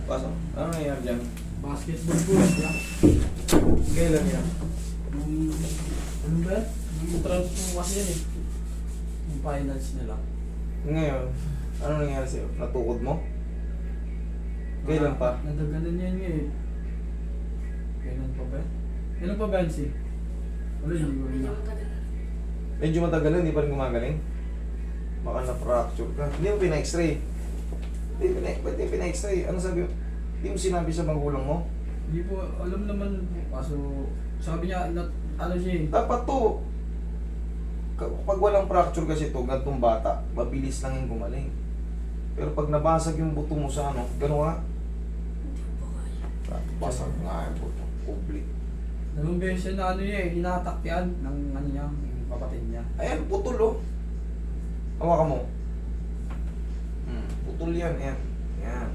Pasok. Ano nangyayari dyan? Basketball po siya. Kailan yan? Ano ba? Yung trans po kasi yan eh. Yung finals nila. Ngayon, ano nangyayari sa'yo? Natukod mo? Kailan pa? Nadaganan yan nga eh. Kailan pa ba? Kailan pa ba yan si? Wala, hindi ko rin na. Medyo matagal na, hindi pa rin gumagaling. Baka na-fracture ka. Hindi mo pina-x-ray. Ba't hindi pina-x-ray? Ano sabi mo? Hindi mo sinabi sa magulang mo? Hindi po, alam naman po. Kaso, sabi niya, ano siya eh. Dapat to. Pag walang fracture kasi to, gantong bata, mabilis lang yung gumaling. Pero pag nabasag yung buto mo sa ano, gano'n nga. Basag nga yung buto. Public. Dalawang beses na ano niya eh, hinatak yan ng ano niya, ng kapatid niya. Ayan, putol oh. Hawakan mo. Putol yan, ayan. Ayan.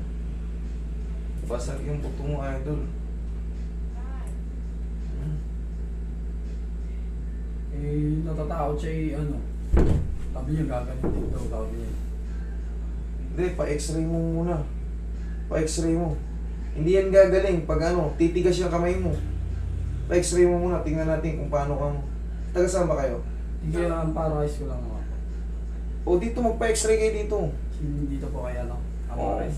Basag yung buto mo, idol. Eh, natatakot siya eh, ano. Sabi niya gagalitin daw, sabi niya. Hindi, pa-x-ray mo muna. Pa-x-ray mo. Hindi yan gagaling pag ano, titigas yung kamay mo. Pa-x-ray mo muna, tingnan natin kung paano kang... Taga saan ba kayo? Hindi ang parais ko lang ako. O dito, magpa-x-ray kayo dito. Dito po kaya no? Ang Oo. parais.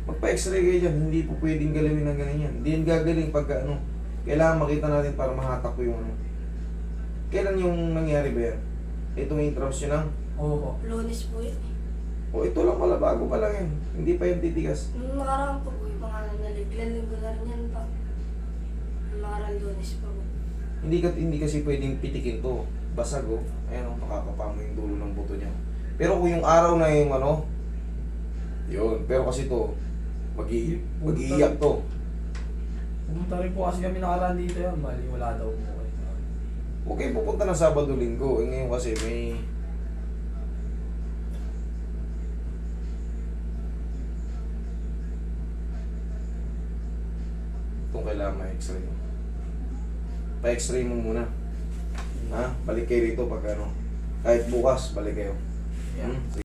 Magpa-x-ray kayo dyan, hindi po pwedeng galawin ng ganyan. Hindi yan gagaling pag ano. Kailangan makita natin para mahatak ko yung ano. Kailan yung nangyari ba yan? Itong intrams yun lang? Oo po. Lunes po yun. O ito lang pala, bago pa lang yan. Hindi pa yan titigas. Nung nakaraan po yung mga naliglan linggo na rin yan pa. Nung nakaraan Lunes pa po. Hindi kasi pwedeng pitikin to. Basag oh. Ayan oh, makakapa mo yung dulo ng buto niya. Pero kung yung araw na yung ano, yun. Pero kasi to, mag-iiyak to. Pumunta rin po kasi kami nakaraan dito yan. Bali, wala daw po. Okay, pupunta ng Sabado Linggo. Eh, ngayon kasi may... Itong kailangan ma-x-ray mo. Pa-x-ray mo muna. Ha? Balik kayo rito pag ano. Kahit bukas, balik kayo. Yeah. Hmm?